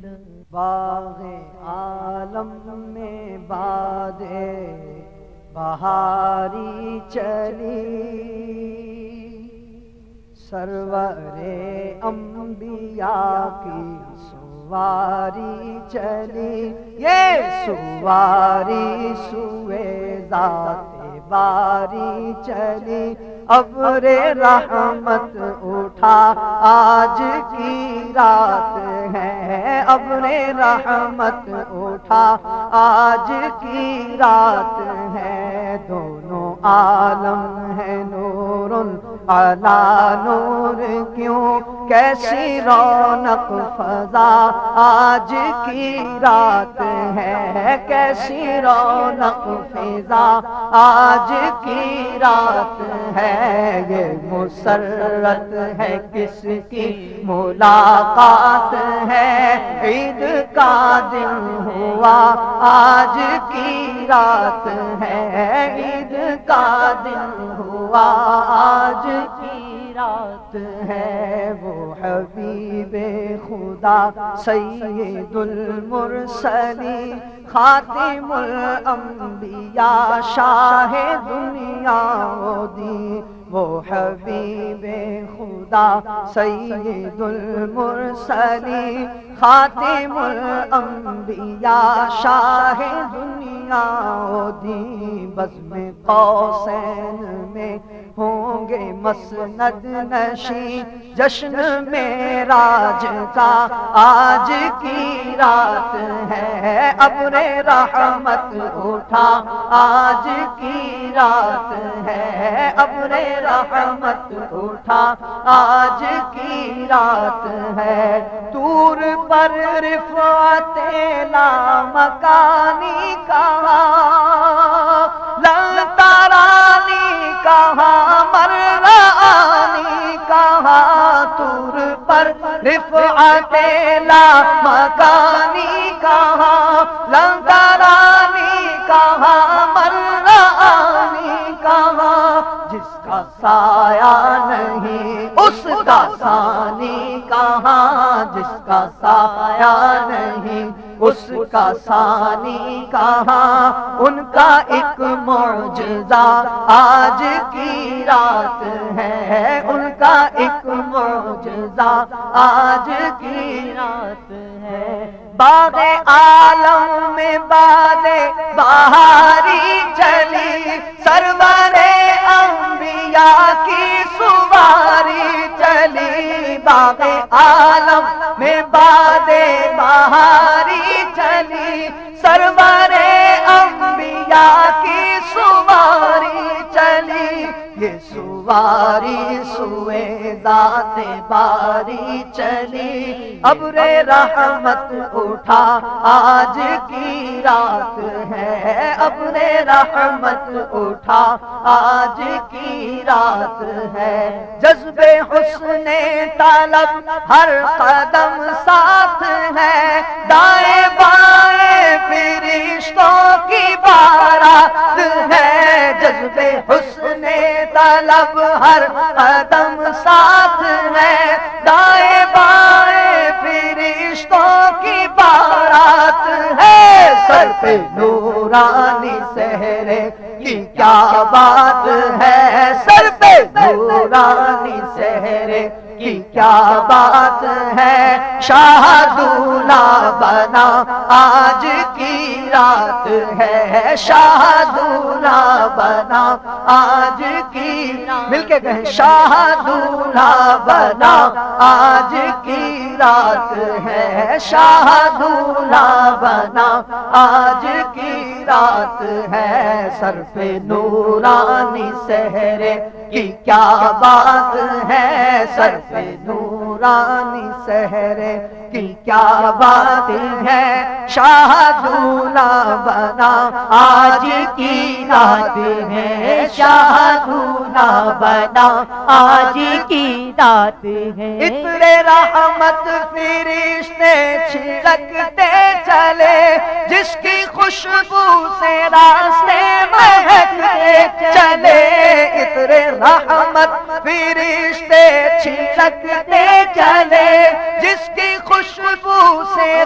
باغ عالم میں باد بہاری چلی، سرور انبیاء کی سواری چلی، یہ سواری سوئے ذات باری چلی، ابر رحمت اٹھا آج کی رات ہے، ابر رحمت اٹھا آج کی رات ہے، دونوں عالم ہے نور علی نور، کیوں کیسی رونق فضا آج کی رات ہے، کیسی رونق فضا آج کی رات ہے، یہ مسرت ہے کس کی ملاقات ہے، عید کا دن ہوا آج کی رات ہے، عید کا دن ہوا آج کی رات ہے، وہ حبیب خدا سید المرسلین خاتم الانبیاء شاہ دنیا و دین، وہ حبیب خدا سید المرسلین خاتم الانبیاء شاہ دنیا و دین، بزم قوسین میں ہوں گے مسند نشین، جشن معراج کا آج کی رات ہے، ابر رحمت اٹھا آج کی رات ہے، ابر رحمت اٹھا آج کی رات ہے، طور پر رفعت لامکانی کہا، لن ترانی کہا، مرانی کہا، طور پر رفعت لامکانی کہا، لن ترانی کہا، مرانی کہا، جس کا سایہ نہیں اس کا ثانی کہاں، جس کا سایہ نہیں اس کا ثانی کہاں، ان کا ایک معجزہ آج کی رات ہے، ان کا ایک معجزہ آج کی رات ہے، باغ عالم میں باد بہاری چلی، سرور انبیاء کی سواری چلی، باغ عالم میں باد بہاری چلی، سرور انبیاء کی سواری چلی، یہ سواری سوئے ذات باری چلی، ابر رحمت اٹھا آج کی رات ہے، ابر رحمت اٹھا آج کی رات ہے، جذب حسن طلب ہر قدم ساتھ ہے، دائیں بائیں فرشتوں کی بارات ہے، جذب حسن طلب ہر قدم ساتھ ہے، دائیں بائیں فرشتوں کی بارات ہے، سر پہ نورانی سہرے کی کیا بات ہے، سر پہ نورانی سہرے کی کیا بات ہے، شاہ دولہا بنا آج کی رات ہے، شاہ دولہا بنا آج کی، مل کے کہیں شاہ دولہا بنا آج کی رات ہے، شاہ دولہا بنا آج کی رات ہے، سر پہ نورانی سہرے کی کیا بات ہے، سر پہ نورانی سہرے کی کیا بات ہے، شاہ دولہا بنا آج کی رات ہے، شاہ دولہا بنا آج کی رات ہے، عطر رحمت فرشتے چھڑکتے چلے، جس کی خوشبو سے راستے مہکتے چلے، عطر رحمت فرشتے چھڑکتے چلے، جس کی خوشبو سے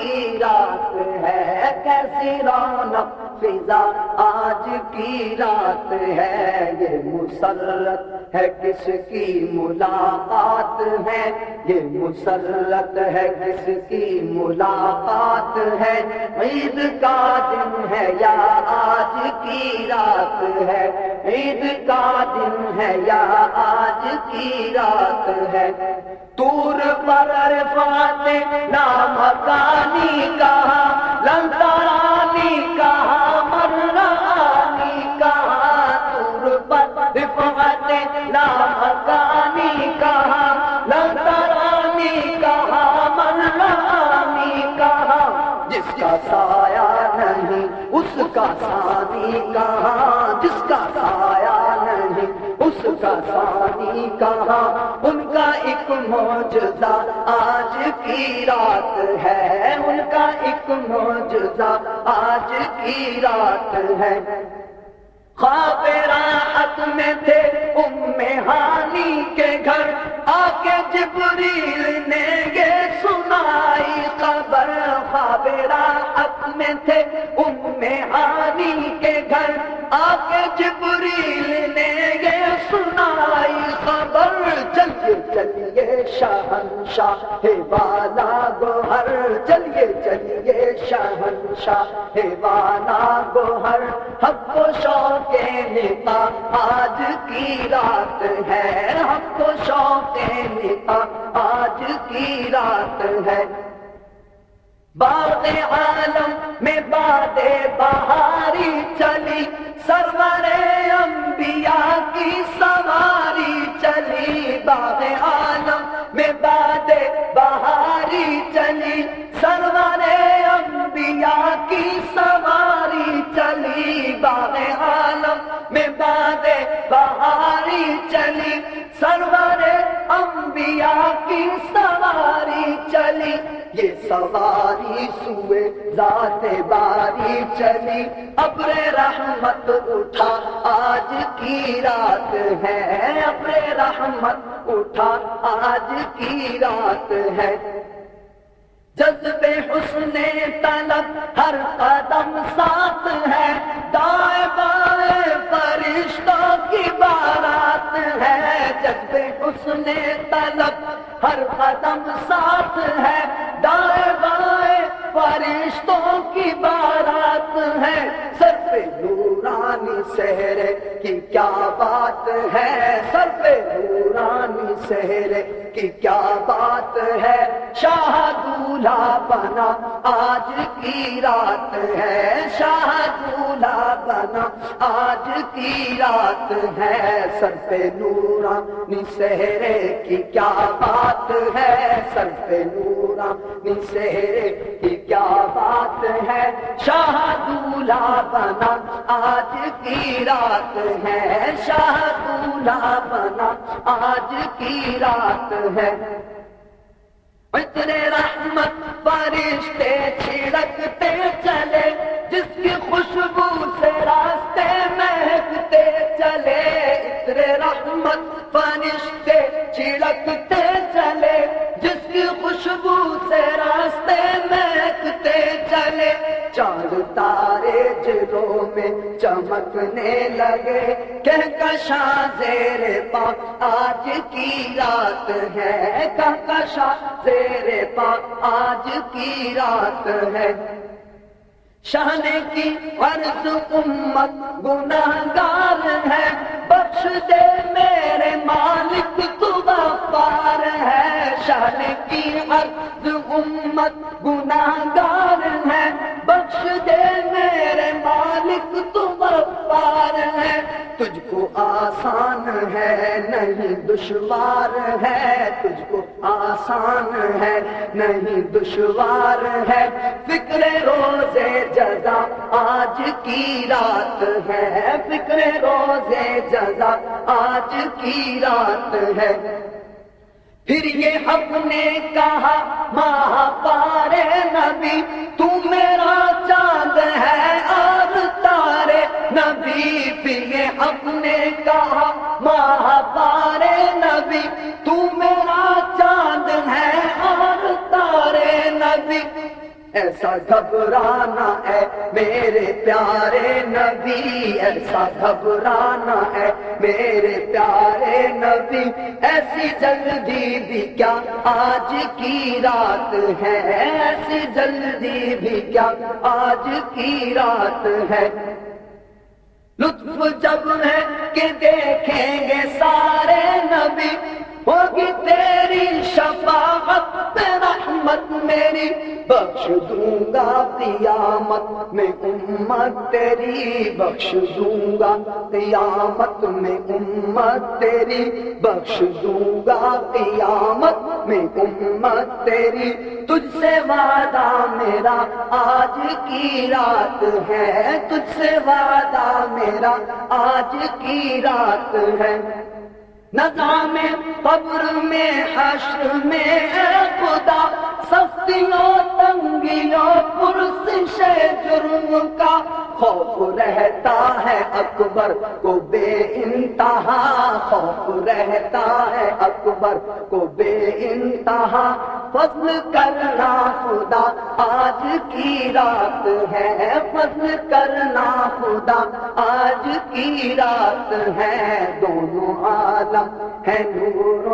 کی رات ہے، کیسی رونق فضا آج کی رات ہے، یہ مسرت ہے کس کی ملاقات ہے، یہ مسرت ہے کس کی ملاقات ہے، عید کا دن ہے یا آج کی رات ہے، عید کا دن ہے یا آج کی رات ہے، طور پر عرفات لامکانی کہا، لنگرانی کہا، مرانی کہا، طور پر عرفات لامکانی کہا، لنگرانی کہا، مرانی کہا، جس کا سایہ نہیں اس کا ثانی کہاں، جس کا سایہ نہیں اس کا ثانی کہاں، ان کا ایک معجزہ آج کی رات ہے، ان کا ایک معجزہ آج کی رات ہے، خواب راحت میں تھے ام ہانی کے گھر، آ کے جبریل نے یہ سنائی خبر، خواب راحت میں تھے ام ہانی کے گھر، آ کے جبریل نے یہ سنائی خبر، چلیے چلیے شہنشاہ والا گوہر، چلیے چلیے شہنشاہ والا گوہر، حق و شوق نکاح آج کی رات ہے، حق و شوق نکاح آج کی رات ہے، باغ عالم میں باد بہاری چلی، سرور انبیاء کی سواری چلی، باغ عالم میں باد بہاری چلی، سرور انبیاء کی سواری چلی، باغ عالم میں باد بہاری چلی، سرور انبیاء کی سواری چلی، یہ سواری سوئے ذات باری چلی، ابر رحمت اٹھا آج کی رات ہے، ابر رحمت اٹھا آج کی رات ہے، جذب حسن طلب ہر قدم ساتھ ہے، دائیں بائیں فرشتوں کی بارات ہے، جذب حسن طلب ہر قدم ساتھ ہے، دائیں بائیں فرشتوں کی بارات ہے، سر پہ نورانی سہرے کی کیا بات ہے، سر پہ نورانی سہرے کی کیا بات ہے، شاہ دولہا بنا آج کی رات ہے، شاہ دولہا بنا آج کی رات ہے، سر پہ نورانی سہرے کی کیا بات ہے، سر پہ نورانی سہرے کی کیا بات ہے، شاہ دولہا بنا آج کی رات ہے، شاہ دولہا بنا آج کی رات ہے، عطر رحمت فرشتے چھڑکتے چلے، جس کی خوشبو سے راستے مہکتے چلے، عطر رحمت فرشتے چھڑکتے چلے، جس کی خوشبو سے راستے مہکتے چلے، چاند تارے جلوں میں چمکنے لگے، کہکشاں زیر پا آج کی رات ہے، کہکشاں زیر پا آج کی رات ہے، شان کی عرض امت گناہگار ہے، بخش دے میرے مالک تو غفار ہے، شان کی عرض امت گناہگار ہے، بخش دے میرے مالک تو غفار ہے، تجھ کو آسان ہے نہیں دشوار ہے، تجھ کو آسان ہے نہیں دشوار ہے، فکر روزے جزا آج کی رات ہے، فکر روزے جزا آج کی رات ہے، پھر یہ حق نے کہا ماہ پارے نبی، تو میرا چاند ہے اور تارے نبی، پھر یہ حق نے کہا ماہ پارے نبی، تو میرا چاند ہے اور تارے نبی، ایسا گھبرانا ہے میرے پیارے نبی، ایسا گھبرانا ہے میرے پیارے نبی، ایسی جلدی بھی کیا آج کی رات ہے، ایسی جلدی بھی کیا آج کی رات ہے۔ لطف جب ہے کہ دیکھیں گے سارے نبی، ہوگی تیری شفاعت رحمت میری، بخش دوں گا قیامت میں امت تیری، بخش دوں گا قیامت میں امت تیری، بخش دوں گا قیامت میں امت تیری، تجھ سے وعدہ میرا آج کی رات ہے، تجھ سے وعدہ میرا آج کی رات ہے۔ نظام قبر میں حشر میں اے خدا، سختیوں تنگیوں پرسش جرم کا، خوف رہتا ہے اکبر کو بے انتہا، خوف رہتا ہے اکبر کو بے انتہا، فضل کرنا خدا آج کی رات ہے، فضل کرنا خدا آج کی رات ہے۔ دونوں عالم ہے نور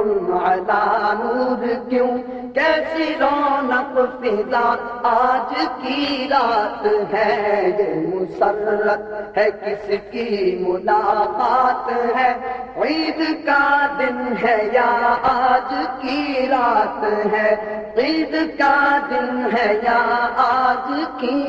علی نور، کیوں کیسی رونق فضا آج کی رات ہے، یہ مسرت ہے کس کی ملاقات ہے، عید کا دن ہے یا آج کی رات ہے، عید کا دن ہے یا آج کی